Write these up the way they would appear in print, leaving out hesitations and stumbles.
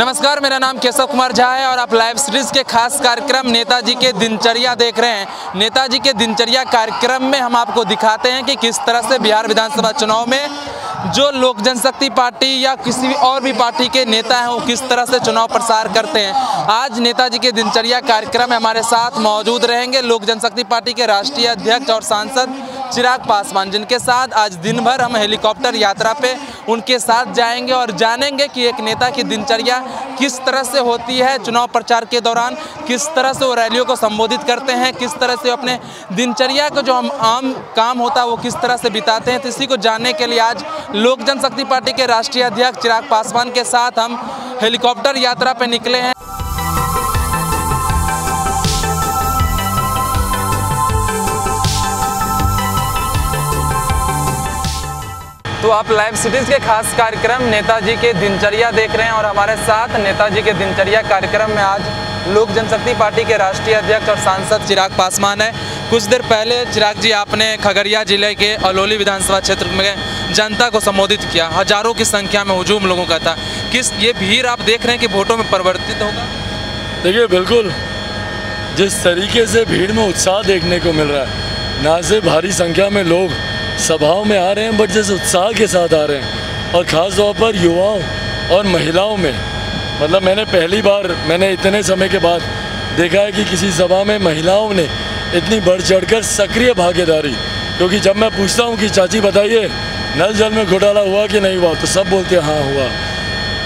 नमस्कार, मेरा नाम केशव कुमार झा है और आप लाइव सीरीज के खास कार्यक्रम नेताजी के दिनचर्या देख रहे हैं। नेताजी के दिनचर्या कार्यक्रम में हम आपको दिखाते हैं कि किस तरह से बिहार विधानसभा चुनाव में जो लोक जनशक्ति पार्टी या किसी भी और भी पार्टी के नेता हैं वो किस तरह से चुनाव प्रसार करते हैं। आज नेताजी के दिनचर्या कार्यक्रम में हमारे साथ मौजूद रहेंगे लोक जनशक्ति पार्टी के राष्ट्रीय अध्यक्ष और सांसद चिराग पासवान, जिनके साथ आज दिन भर हम हेलीकॉप्टर यात्रा पे उनके साथ जाएंगे और जानेंगे कि एक नेता की दिनचर्या किस तरह से होती है। चुनाव प्रचार के दौरान किस तरह से वो रैलियों को संबोधित करते हैं, किस तरह से अपने दिनचर्या को जो आम काम होता है वो किस तरह से बिताते हैं। तो इसी को जानने के लिए आज लोक जनशक्ति पार्टी के राष्ट्रीय अध्यक्ष चिराग पासवान के साथ हम हेलीकॉप्टर यात्रा पर निकले हैं। तो आप लाइव सीरीज के खास कार्यक्रम नेताजी के दिनचर्या देख रहे हैं और हमारे साथ नेताजी के दिनचर्या कार्यक्रम में आज लोक जनशक्ति पार्टी के राष्ट्रीय अध्यक्ष और सांसद चिराग पासवान है। कुछ देर पहले चिराग जी आपने खगड़िया जिले के अलौली विधानसभा क्षेत्र में जनता को संबोधित किया। हजारों की संख्या में हुजूम लोगों का था। किस ये भीड़ आप देख रहे हैं कि वोटों में परिवर्तित होगा? देखिए, बिल्कुल जिस तरीके से भीड़ में उत्साह देखने को मिल रहा है, ना से भारी संख्या में लोग सभाओं में आ रहे हैं, बट जिस उत्साह के साथ आ रहे हैं और ख़ास तौर पर युवाओं और महिलाओं में, मतलब मैंने पहली बार इतने समय के बाद देखा है कि किसी सभा में महिलाओं ने इतनी बढ़ चढ़कर सक्रिय भागीदारी। क्योंकि जब मैं पूछता हूँ कि चाची बताइए नल जल में घोटाला हुआ कि नहीं हुआ, तो सब बोलते हैं हाँ हुआ,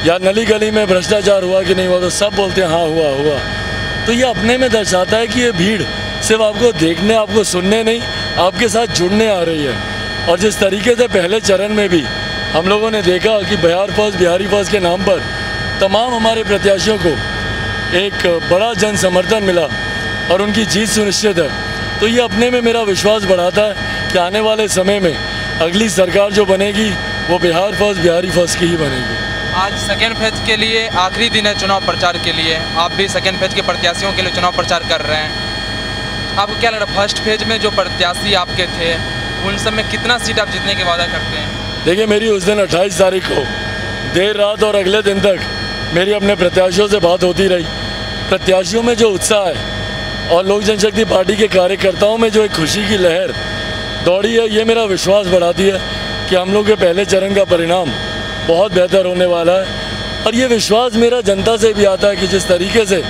या नली गली में भ्रष्टाचार हुआ कि नहीं हुआ, तो सब बोलते हैं हाँ हुआ। तो ये अपने में दर्शाता है कि ये भीड़ सिर्फ आपको देखने, आपको सुनने नहीं, आपके साथ जुड़ने आ रही है। और जिस तरीके से पहले चरण में भी हम लोगों ने देखा कि बिहार फर्स्ट, बिहारी फर्स्ट के नाम पर तमाम हमारे प्रत्याशियों को एक बड़ा जन समर्थन मिला और उनकी जीत सुनिश्चित है, तो ये अपने में मेरा विश्वास बढ़ाता है कि आने वाले समय में अगली सरकार जो बनेगी वो बिहार फर्स्ट, बिहारी फर्स्ट की ही बनेगी। आज सेकेंड फेज के लिए आखिरी दिन है चुनाव प्रचार के लिए। आप भी सेकेंड फेज के प्रत्याशियों के लिए चुनाव प्रचार कर रहे हैं। आपको क्या लग रहा है, फर्स्ट फेज में जो प्रत्याशी आपके थे उन सब में कितना सीट आप जीतने के वादा करते हैं? देखिए, मेरी उस दिन 28 तारीख को देर रात और अगले दिन तक मेरी अपने प्रत्याशियों से बात होती रही। प्रत्याशियों में जो उत्साह है और लोक जनशक्ति पार्टी के कार्यकर्ताओं में जो एक खुशी की लहर दौड़ी है, ये मेरा विश्वास बढ़ाती है कि हम लोग के पहले चरण का परिणाम बहुत बेहतर होने वाला है। और ये विश्वास मेरा जनता से भी आता है कि जिस तरीके से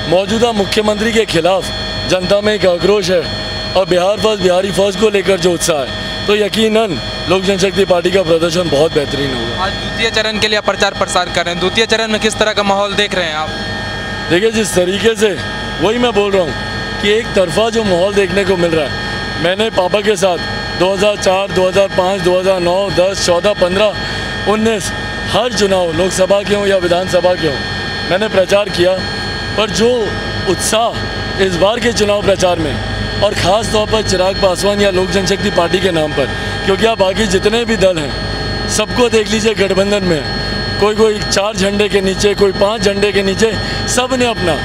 मौजूदा मुख्यमंत्री के खिलाफ जनता में एक आक्रोश है और बिहार फर्स्ट, बिहारी फर्स्ट को लेकर जो उत्साह है, तो यकीनन लोक जनशक्ति पार्टी का प्रदर्शन बहुत बेहतरीन होगा। आज द्वितीय चरण के लिए आप प्रचार प्रसार कर रहे हैं। द्वितीय चरण में किस तरह का माहौल देख रहे हैं आप? देखिए, जिस तरीके से, वही मैं बोल रहा हूँ कि एक तरफा जो माहौल देखने को मिल रहा है, मैंने पापा के साथ 2004, 2005, 2009, 10, 14, 15, 19 हर चुनाव लोकसभा के हों या विधानसभा के हों मैंने प्रचार किया। पर जो उत्साह इस बार के चुनाव प्रचार में और ख़ास तौर पर चिराग पासवान या लोक जनशक्ति पार्टी के नाम पर, क्योंकि आप बाकी जितने भी दल हैं सबको देख लीजिए, गठबंधन में है, कोई 4 झंडे के नीचे, कोई 5 झंडे के नीचे, सब ने अपना,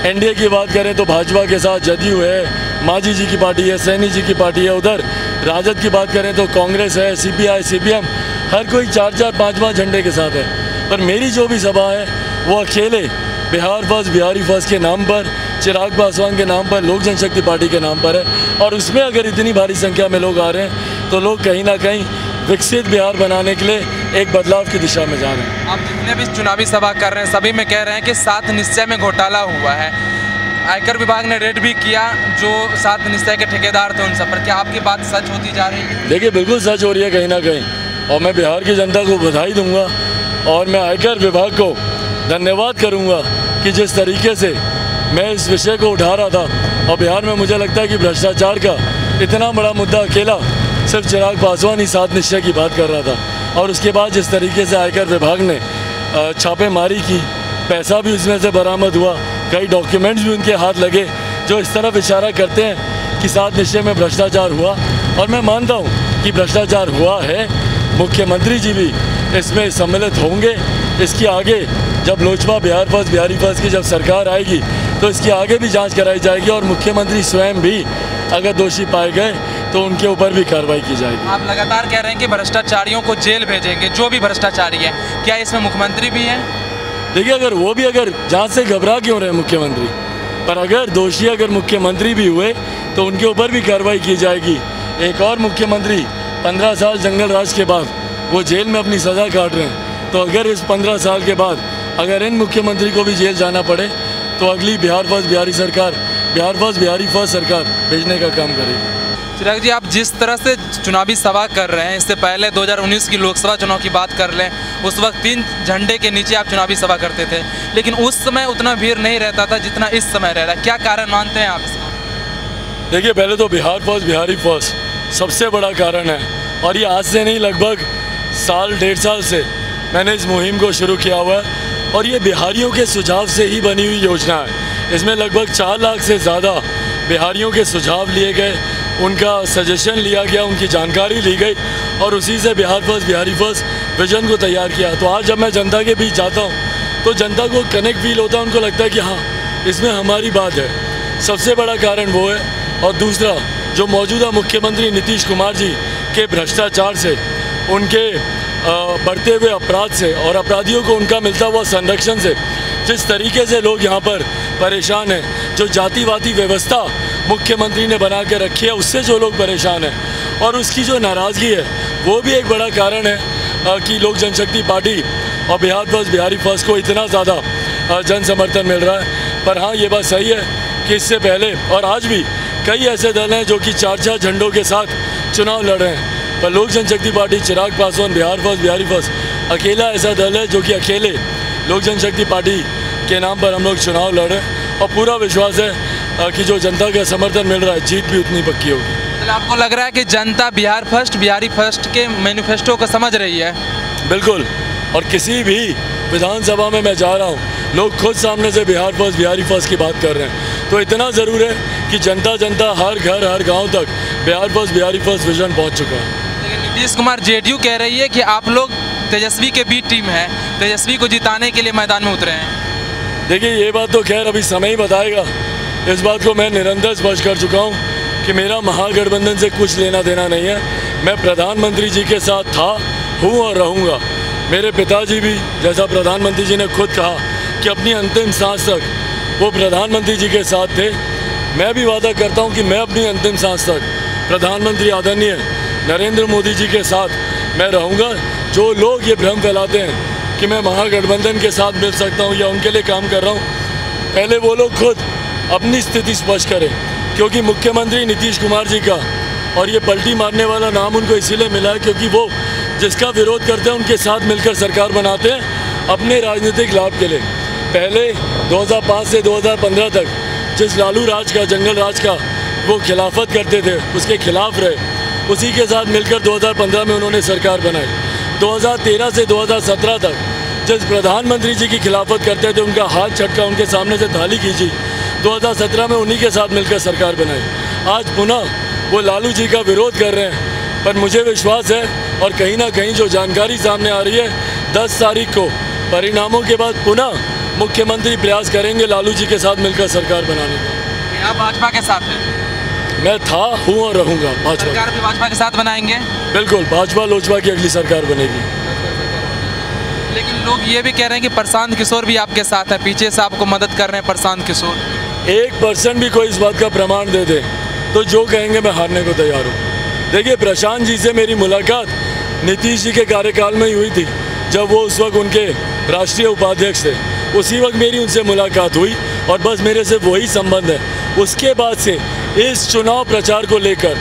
एनडीए की बात करें तो भाजपा के साथ जदयू है, मांझी जी की पार्टी है, सैनी जी की पार्टी है, उधर राजद की बात करें तो कांग्रेस है, सीपीआई, सीपीएम, हर कोई 4-4, 5-5 झंडे के साथ है। पर मेरी जो भी सभा है वो अकेले बिहार फर्स्ट, बिहारी फर्स्ट के नाम पर, चिराग पासवान के नाम पर, लोक जनशक्ति पार्टी के नाम पर है। और उसमें अगर इतनी भारी संख्या में लोग आ रहे हैं तो लोग कहीं ना कहीं विकसित बिहार बनाने के लिए एक बदलाव की दिशा में जा रहे हैं। आप जितने भी चुनावी सभा कर रहे हैं सभी में कह रहे हैं कि 7 निश्चय में घोटाला हुआ है। आयकर विभाग ने रेड भी किया जो 7 निश्चय के ठेकेदार थे उन सब पर। क्या आपकी बात सच होती जा रही है? देखिए, बिल्कुल सच हो रही है कहीं ना कहीं, और मैं बिहार की जनता को बधाई दूंगा और मैं आयकर विभाग को धन्यवाद करूंगा कि जिस तरीके से मैं इस विषय को उठा रहा था, और बिहार में मुझे लगता है कि भ्रष्टाचार का इतना बड़ा मुद्दा अकेला सिर्फ चिराग पासवान ही 7 निश्चय की बात कर रहा था। और उसके बाद जिस तरीके से आयकर विभाग ने छापेमारी की, पैसा भी उसमें से बरामद हुआ, कई डॉक्यूमेंट्स भी उनके हाथ लगे जो इस तरफ इशारा करते हैं कि 7 निश्चय में भ्रष्टाचार हुआ। और मैं मानता हूँ कि भ्रष्टाचार हुआ है, मुख्यमंत्री जी भी इसमें सम्मिलित होंगे। इसकी आगे जब लोजपा बिहार फर्स्ट, बिहारी फर्स्ट की जब सरकार आएगी तो इसकी आगे भी जांच कराई जाएगी और मुख्यमंत्री स्वयं भी अगर दोषी पाए गए तो उनके ऊपर भी कार्रवाई की जाएगी। आप लगातार कह रहे हैं कि भ्रष्टाचारियों को जेल भेजेंगे, जो भी भ्रष्टाचारी है। क्या इसमें मुख्यमंत्री भी हैं? देखिए, अगर वो भी अगर जांच से घबरा क्यों रहे मुख्यमंत्री, पर अगर दोषी अगर मुख्यमंत्री भी हुए तो उनके ऊपर भी कार्रवाई की जाएगी। एक और मुख्यमंत्री 15 साल जंगल राज के बाद वो जेल में अपनी सज़ा काट रहे हैं, तो अगर इस 15 साल के बाद अगर इन मुख्यमंत्री को भी जेल जाना पड़े तो अगली बिहार फर्स्ट बिहारी फर्स्ट सरकार भेजने का काम करेगी। चिराग जी, आप जिस तरह से चुनावी सभा कर रहे हैं, इससे पहले 2019 की लोकसभा चुनाव की बात कर लें, उस वक्त 3 झंडे के नीचे आप चुनावी सभा करते थे, लेकिन उस समय उतना भीड़ नहीं रहता था जितना इस समय रह रहा है। क्या कारण मानते हैं आप इसका? देखिए, पहले तो बिहारी फर्स्ट सबसे बड़ा कारण है, और ये आज से नहीं, लगभग साल 1.5 साल से मैंने इस मुहिम को शुरू किया हुआ है, और ये बिहारियों के सुझाव से ही बनी हुई योजना है। इसमें लगभग 4 लाख से ज़्यादा बिहारियों के सुझाव लिए गए, उनका सजेशन लिया गया, उनकी जानकारी ली गई, और उसी से बिहारी फर्स्ट विजन को तैयार किया। तो आज जब मैं जनता के बीच जाता हूँ तो जनता को कनेक्ट फील होता है, उनको लगता है कि हाँ, इसमें हमारी बात है। सबसे बड़ा कारण वो है। और दूसरा, जो मौजूदा मुख्यमंत्री नीतीश कुमार जी के भ्रष्टाचार से, उनके बढ़ते हुए अपराध से, और अपराधियों को उनका मिलता हुआ संरक्षण से, जिस तरीके से लोग यहाँ पर परेशान हैं, जो जातिवादी व्यवस्था मुख्यमंत्री ने बना के रखी है, उससे जो लोग परेशान हैं, और उसकी जो नाराज़गी है, वो भी एक बड़ा कारण है कि लोक जनशक्ति पार्टी और बिहारी फर्स्ट को इतना ज़्यादा जन समर्थन मिल रहा है। पर हाँ, ये बात सही है कि इससे पहले और आज भी कई ऐसे दल हैं जो कि 4 झंडों के साथ चुनाव लड़ रहे हैं, पर लोक जनशक्ति पार्टी चिराग पासवान बिहारी फर्स्ट अकेला ऐसा दल है जो कि अकेले लोक जनशक्ति पार्टी के नाम पर हम लोग चुनाव लड़ रहे हैं, और पूरा विश्वास है कि जो जनता का समर्थन मिल रहा है, जीत भी उतनी पक्की होगी। तो आपको लग रहा है कि जनता बिहारी फर्स्ट के मैनिफेस्टो को समझ रही है? बिल्कुल, और किसी भी विधानसभा में मैं जा रहा हूँ, लोग खुद सामने से बिहारी फर्स्ट की बात कर रहे हैं। तो इतना ज़रूर है कि जनता हर घर हर गाँव तक बिहारी फर्स्ट विजन पहुँच चुका है। लेकिन नीतीश कुमार जेडीयू कह रही है कि आप लोग तेजस्वी के बीच टीम है, तेजस्वी को जिताने के लिए मैदान में उतरे हैं। देखिए, ये बात तो खैर अभी समय ही बताएगा। इस बात को मैं निरंतर स्पष्ट कर चुका हूँ कि मेरा महागठबंधन से कुछ लेना देना नहीं है। मैं प्रधानमंत्री जी के साथ था, हूँ और रहूँगा। मेरे पिताजी भी, जैसा प्रधानमंत्री जी ने खुद कहा कि अपनी अंतिम सांस तक वो प्रधानमंत्री जी के साथ थे, मैं भी वादा करता हूँ कि मैं अपनी अंतिम सांस तक प्रधानमंत्री आदरणीय नरेंद्र मोदी जी के साथ मैं रहूँगा। जो लोग ये भ्रम फैलाते हैं कि मैं महागठबंधन के साथ मिल सकता हूँ या उनके लिए काम कर रहा हूँ, पहले वो लोग खुद अपनी स्थिति स्पष्ट करें, क्योंकि मुख्यमंत्री नीतीश कुमार जी का और ये पलटी मारने वाला नाम उनको इसीलिए मिला है क्योंकि वो जिसका विरोध करते हैं उनके साथ मिलकर सरकार बनाते हैं अपने राजनीतिक लाभ के लिए। पहले 2005 से 2015 तक जिस लालू राज का, जंगल राज का वो खिलाफत करते थे, उसके खिलाफ रहे, उसी के साथ मिलकर 2015 में उन्होंने सरकार बनाई। 2013 से 2017 तक जिस प्रधानमंत्री जी की खिलाफत करते थे, उनका हाथ झटका, उनके सामने से थाली खींची, 2017 में उन्हीं के साथ मिलकर सरकार बनाई। आज पुनः वो लालू जी का विरोध कर रहे हैं, पर मुझे विश्वास है और कहीं ना कहीं जो जानकारी सामने आ रही है, 10 तारीख को परिणामों के बाद पुनः मुख्यमंत्री प्रयास करेंगे लालू जी के साथ मिलकर सरकार बनाने का। आप भाजपा के साथ हैं? मैं था, हूँ और रहूँगा। सरकार भी भाजपा के साथ बनाएंगे? बिल्कुल, भाजपा लोजपा की अगली सरकार बनेगी। लेकिन लोग ये भी कह रहे हैं कि प्रशांत किशोर भी आपके साथ है, पीछे से आपको मदद कर रहे हैं प्रशांत किशोर। 1% भी कोई इस बात का प्रमाण दे दे तो जो कहेंगे मैं हारने को तैयार हूँ। देखिए, प्रशांत जी से मेरी मुलाकात नीतीश जी के कार्यकाल में ही हुई थी, जब वो उस वक्त उनके राष्ट्रीय उपाध्यक्ष थे। उसी वक्त मेरी उनसे मुलाकात हुई और बस मेरे से वही संबंध है। उसके बाद से इस चुनाव प्रचार को लेकर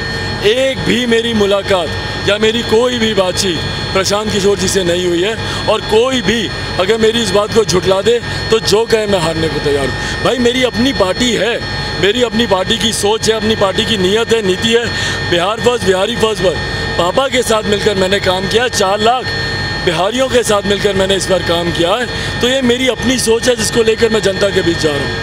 एक भी मेरी मुलाकात या मेरी कोई भी बातचीत प्रशांत किशोर जी से नहीं हुई है। और कोई भी अगर मेरी इस बात को झुठला दे तो जो कहे मैं हारने को तैयार हूँ। भाई, मेरी अपनी पार्टी है, मेरी अपनी पार्टी की सोच है, अपनी पार्टी की नीयत है, नीति है। बिहारी फर्स्ट पर पापा के साथ मिलकर मैंने काम किया, 4 लाख बिहारियों के साथ मिलकर मैंने इस पर काम किया है। तो ये मेरी अपनी सोच है जिसको लेकर मैं जनता के बीच जा रहा हूँ।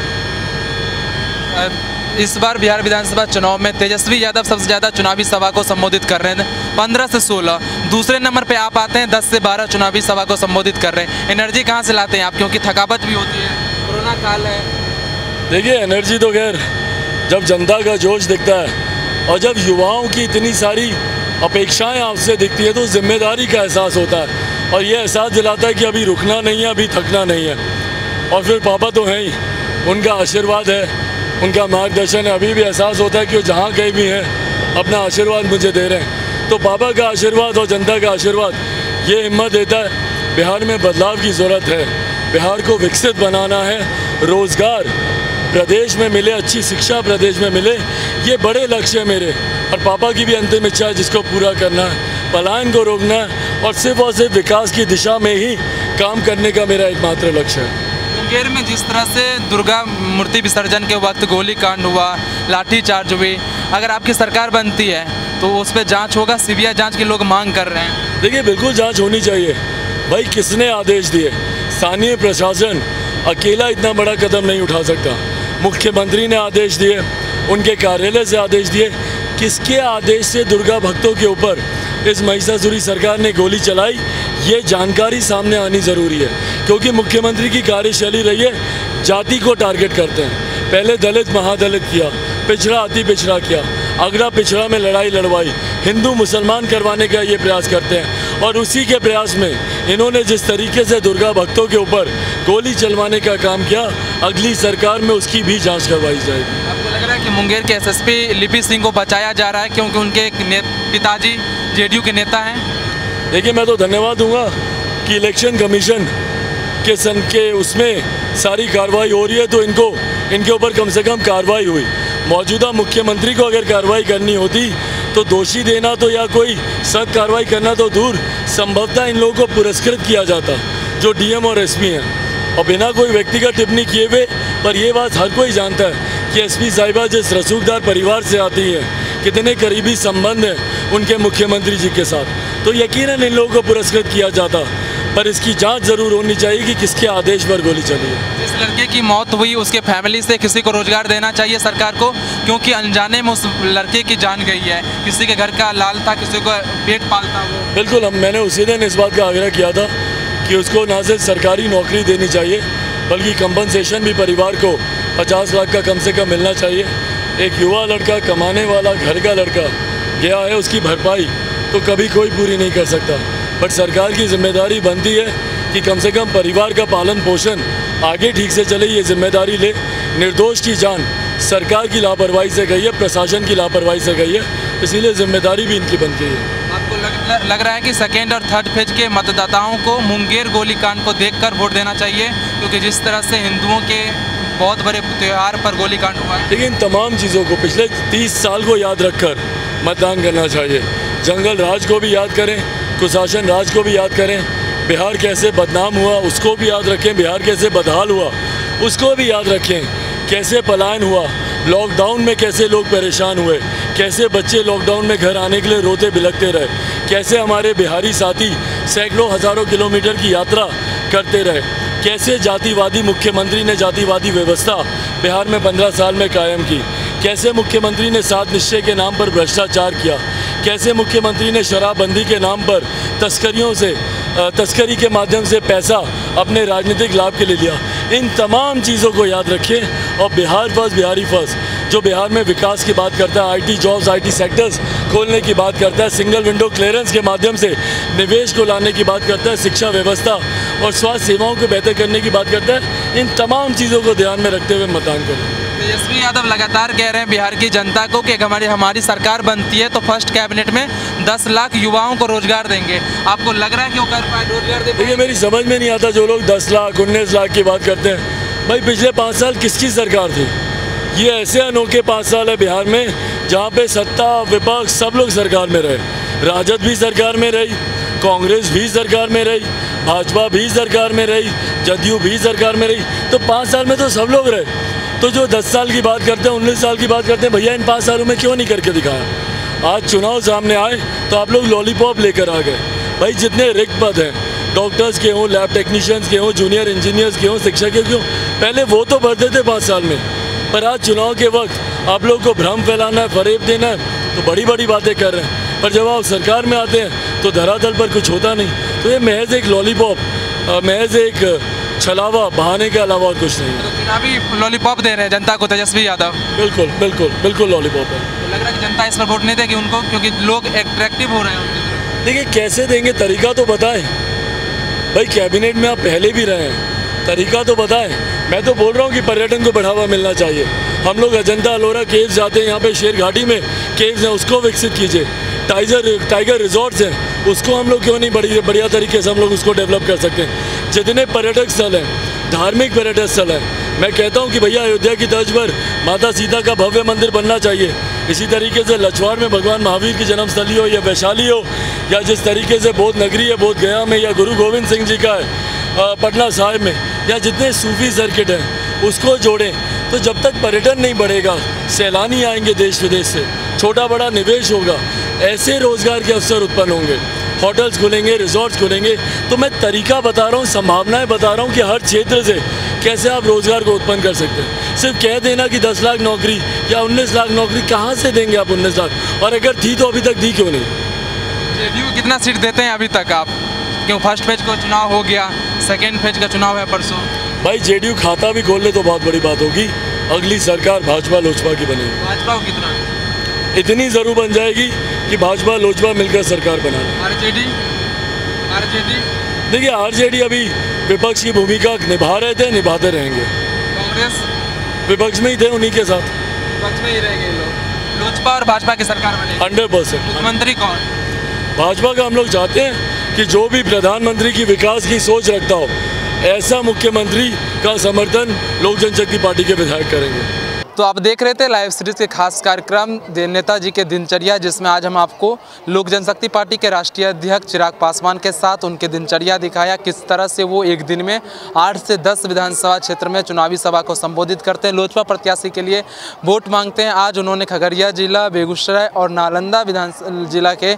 इस बार बिहार विधानसभा चुनाव में तेजस्वी यादव सबसे ज़्यादा चुनावी सभा को संबोधित कर रहे हैं, 15 से 16। दूसरे नंबर पे आप आते हैं, 10 से 12 चुनावी सभा को संबोधित कर रहे हैं। एनर्जी कहाँ से लाते हैं आप, क्योंकि थकावट भी होती है, कोरोना काल है? देखिए, एनर्जी तो खैर जब जनता का जोश दिखता है और जब युवाओं की इतनी सारी अपेक्षाएं आपसे दिखती है तो जिम्मेदारी का एहसास होता है और ये एहसास दिलाता है कि अभी रुकना नहीं है, अभी थकना नहीं है। और फिर पापा तो हैं ही, उनका आशीर्वाद है, उनका मार्गदर्शन है। अभी भी एहसास होता है कि वो जहाँ कहीं भी हैं अपना आशीर्वाद मुझे दे रहे हैं। तो पापा का आशीर्वाद और जनता का आशीर्वाद ये हिम्मत देता है बिहार में बदलाव की ज़रूरत है, बिहार को विकसित बनाना है, रोज़गार प्रदेश में मिले, अच्छी शिक्षा प्रदेश में मिले, ये बड़े लक्ष्य है मेरे। और पापा की भी अंतिम इच्छा है जिसको पूरा करना है, पलायन को रोकना है और सिर्फ विकास की दिशा में ही काम करने का मेरा एकमात्र लक्ष्य है। मुंगेर में जिस तरह से दुर्गा मूर्ति विसर्जन के वक्त गोली कांड हुआ, लाठीचार्ज हुई, अगर आपकी सरकार बनती है तो उस पर जांच होगा, सीबीआई जांच की लोग मांग कर रहे हैं। देखिए बिल्कुल जांच होनी चाहिए। भाई किसने आदेश दिए? स्थानीय प्रशासन अकेला इतना बड़ा कदम नहीं उठा सकता। मुख्यमंत्री ने आदेश दिए, उनके कार्यालय से आदेश दिए। किसके आदेश से दुर्गा भक्तों के ऊपर इस महिषासुरी सरकार ने गोली चलाई, ये जानकारी सामने आनी ज़रूरी है। क्योंकि मुख्यमंत्री की कार्यशैली रही है जाति को टारगेट करते हैं। पहले दलित महादलित किया, पिछड़ा अति पिछड़ा किया, अगड़ा पिछड़ा में लड़ाई लड़वाई, हिंदू मुसलमान करवाने का ये प्रयास करते हैं। और उसी के प्रयास में इन्होंने जिस तरीके से दुर्गा भक्तों के ऊपर गोली चलवाने का काम किया, अगली सरकार में उसकी भी जांच करवाई जाएगी। आपको लग रहा है कि मुंगेर के एसएसपी लिपि सिंह को बचाया जा रहा है क्योंकि उनके पिताजी जेडीयू के नेता हैं? देखिए मैं तो धन्यवाद दूंगा कि इलेक्शन कमीशन के उसमें सारी कार्रवाई हो रही है तो इनके ऊपर कम से कम कार्रवाई हुई। मौजूदा मुख्यमंत्री को अगर कार्रवाई करनी होती तो दोषी देना तो या कोई सख्त कार्रवाई करना तो दूर, संभवतः इन लोगों को पुरस्कृत किया जाता जो डीएम और एसपी हैं। और बिना कोई व्यक्तिगत टिप्पणी किए हुए, पर यह बात हर कोई जानता है कि एसपी साहिबा जिस रसूखदार परिवार से आती हैं, कितने करीबी संबंध हैं उनके मुख्यमंत्री जी के साथ, तो यकीनन इन लोगों को पुरस्कृत किया जाता। पर इसकी जांच जरूर होनी चाहिए कि किसके आदेश पर गोली चली है। जिस लड़के की मौत हुई उसके फैमिली से किसी को रोजगार देना चाहिए सरकार को, क्योंकि अनजाने में उस लड़के की जान गई है। किसी के घर का लाल था, किसी को पेट पालता वो। बिल्कुल, मैंने उसी दिन इस बात का आग्रह किया था कि उसको ना सिर्फ सरकारी नौकरी देनी चाहिए बल्कि कंपनसेशन भी परिवार को 50 लाख का कम से कम मिलना चाहिए। एक युवा लड़का, कमाने वाला, घर का लड़का गया है, उसकी भरपाई तो कभी कोई पूरी नहीं कर सकता। बट सरकार की जिम्मेदारी बनती है कि कम से कम परिवार का पालन पोषण आगे ठीक से चले, ये जिम्मेदारी ले। निर्दोष की जान सरकार की लापरवाही से गई है, प्रशासन की लापरवाही से गई है, इसीलिए जिम्मेदारी भी इनकी बनती है। आपको लग रहा है कि सेकेंड और थर्ड फेज के मतदाताओं को मुंगेर गोलीकांड को देखकर वोट देना चाहिए, क्योंकि जिस तरह से हिंदुओं के बहुत बड़े त्यौहार पर गोलीकांड हुआ है। लेकिन तमाम चीज़ों को पिछले 30 साल को याद रखकर मतदान करना चाहिए। जंगल राज को भी याद करें, कुशासन राज को भी याद करें, बिहार कैसे बदनाम हुआ उसको भी याद रखें, बिहार कैसे बदहाल हुआ उसको भी याद रखें, कैसे पलायन हुआ, लॉकडाउन में कैसे लोग परेशान हुए, कैसे बच्चे लॉकडाउन में घर आने के लिए रोते बिलखते रहे, कैसे हमारे बिहारी साथी सैकड़ों हज़ारों किलोमीटर की यात्रा करते रहे, कैसे जातिवादी मुख्यमंत्री ने जातिवादी व्यवस्था बिहार में 15 साल में कायम की, कैसे मुख्यमंत्री ने 7 निश्चय के नाम पर भ्रष्टाचार किया, कैसे मुख्यमंत्री ने शराबबंदी के नाम पर तस्करी के माध्यम से पैसा अपने राजनीतिक लाभ के लिए लिया। इन तमाम चीज़ों को याद रखें और बिहार फर्स्ट, बिहारी फर्स्ट, जो बिहार में विकास की बात करता है, आईटी जॉब्स, आईटी सेक्टर्स खोलने की बात करता है, सिंगल विंडो क्लियरेंस के माध्यम से निवेश को लाने की बात करता है, शिक्षा व्यवस्था और स्वास्थ्य सेवाओं को बेहतर करने की बात करता है, इन तमाम चीज़ों को ध्यान में रखते हुए मतदान करें। तेजस्वी यादव लगातार कह रहे हैं बिहार की जनता को कि हमारी सरकार बनती है तो फर्स्ट कैबिनेट में 10 लाख युवाओं को रोजगार देंगे। आपको लग रहा है कि वो कर पाए, रोजगार दे पाए? देखिए मेरी समझ में नहीं आता जो लोग 10 लाख 19 लाख की बात करते हैं। भाई पिछले 5 साल किसकी सरकार थी? ये ऐसे अनोखे 5 साल है बिहार में जहाँ पे सत्ता विपक्ष सब लोग सरकार में रहे। राजद भी सरकार में रही, कांग्रेस भी सरकार में रही, भाजपा भी सरकार में रही, जदयू भी सरकार में रही। तो 5 साल में तो सब लोग रहे। तो जो 10 साल की बात करते हैं, 19 साल की बात करते हैं, भैया इन 5 सालों में क्यों नहीं करके दिखाया? आज चुनाव सामने आए तो आप लोग लॉलीपॉप लेकर आ गए। भाई जितने रिक्त पद हैं, डॉक्टर्स के हों, लैब टेक्नीशियंस के हों, जूनियर इंजीनियर्स के हों, शिक्षक के हों, पहले वो तो भरते थे 5 साल में। पर आज चुनाव के वक्त आप लोग को भ्रम फैलाना है, फरेब देना है, तो बड़ी बड़ी बातें कर रहे हैं। पर जब आप सरकार में आते हैं तो धरातल पर कुछ होता नहीं। तो ये महज एक लॉलीपॉप, महज एक छलावा, बहाने के अलावा और कुछ नहीं है। तो चुनावी लॉलीपॉप दे रहे हैं जनता को तेजस्वी यादव। बिल्कुल बिल्कुल बिल्कुल लॉलीपॉप है। लग रहा है कि जनता इस पर वोट नहीं देगी उनको, क्योंकि लोग अट्रैक्टिव हो रहे हैं उनकी तरफ। देखिए कैसे देंगे, तरीका तो बताएं भाई। कैबिनेट में आप पहले भी रहे हैं, तरीका तो बताएं। मैं तो बोल रहा हूँ कि पर्यटन को बढ़ावा मिलना चाहिए। हम लोग अजंता अलोरा केव्स जाते हैं, यहाँ पे शेर घाटी में केव्स हैं, उसको विकसित कीजिए। टाइगर रिजॉर्ट्स हैं, उसको हम लोग क्यों नहीं बढ़िया तरीके से हम लोग उसको डेवलप कर सकते हैं। जितने पर्यटक स्थल हैं, धार्मिक पर्यटक स्थल हैं, मैं कहता हूँ कि भैया अयोध्या की तर्ज पर माता सीता का भव्य मंदिर बनना चाहिए। इसी तरीके से लछवाड़ में भगवान महावीर की जन्मस्थली हो, या वैशाली हो, या जिस तरीके से बोध नगरी है बोध गया में, या गुरु गोविंद सिंह जी का है पटना साहिब में, या जितने सूफी सर्किट हैं उसको जोड़ें। तो जब तक पर्यटन नहीं बढ़ेगा, सैलानी आएंगे देश विदेश से, छोटा बड़ा निवेश होगा, ऐसे रोजगार के अवसर उत्पन्न होंगे, होटल्स खुलेंगे, रिजॉर्ट्स खुलेंगे। तो मैं तरीका बता रहा हूँ, संभावनाएं बता रहा हूँ कि हर क्षेत्र से कैसे आप रोजगार को उत्पन्न कर सकते हैं। सिर्फ कह देना कि 10 लाख नौकरी या 19 लाख नौकरी, कहाँ से देंगे आप 19 लाख? और अगर थी तो अभी तक दी क्यों नहीं? जेडीयू कितना सीट देते हैं अभी तक आप? क्यों फर्स्ट फेज का चुनाव हो गया, सेकेंड फेज का चुनाव है परसों। भाई जेडीयू खाता भी खोल ले तो बहुत बड़ी बात होगी। अगली सरकार भाजपा लोजपा की बनेगी। भाजपा को कितना? इतनी जरूर बन जाएगी कि भाजपा लोजपा मिलकर सरकार बना ले। आरजेडी देखिए आरजेडी अभी विपक्ष की भूमिका निभा रहे थे, निभाते रहेंगे। कांग्रेस विपक्ष में ही थे, उन्हीं के साथ विपक्ष में ही रहेंगे लोग। लोजपा और भाजपा की सरकार बनेगी 100%। मुख्यमंत्री कौन? भाजपा का हम लोग चाहते हैं कि जो भी प्रधानमंत्री की विकास की सोच रखता हो, ऐसा मुख्यमंत्री का समर्थन लोक जनशक्ति पार्टी के विधायक करेंगे। तो आप देख रहे थे लाइव सीरीज के खास कार्यक्रम नेताजी के दिनचर्या, जिसमें आज हम आपको लोक जनशक्ति पार्टी के राष्ट्रीय अध्यक्ष चिराग पासवान के साथ उनके दिनचर्या दिखाया, किस तरह से वो एक दिन में 8 से 10 विधानसभा क्षेत्र में चुनावी सभा को संबोधित करते हैं, लोजपा प्रत्याशी के लिए वोट मांगते हैं। आज उन्होंने खगड़िया जिला, बेगूसराय और नालंदा जिला के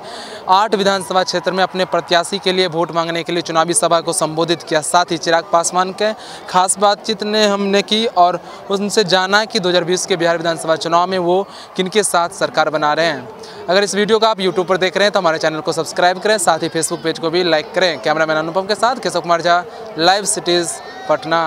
8 विधानसभा क्षेत्र में अपने प्रत्याशी के लिए वोट मांगने के लिए चुनावी सभा को संबोधित किया। साथ ही चिराग पासवान के खास बातचीत हमने की और उनसे जाना कि 2020 के बिहार विधानसभा चुनाव में वो किनके साथ सरकार बना रहे हैं। अगर इस वीडियो को आप यूट्यूब पर देख रहे हैं तो हमारे चैनल को सब्सक्राइब करें, साथ ही फेसबुक पेज को भी लाइक करें। कैमरामैन अनुपम के साथ केशव कुमार झा, लाइव सिटीज़, पटना।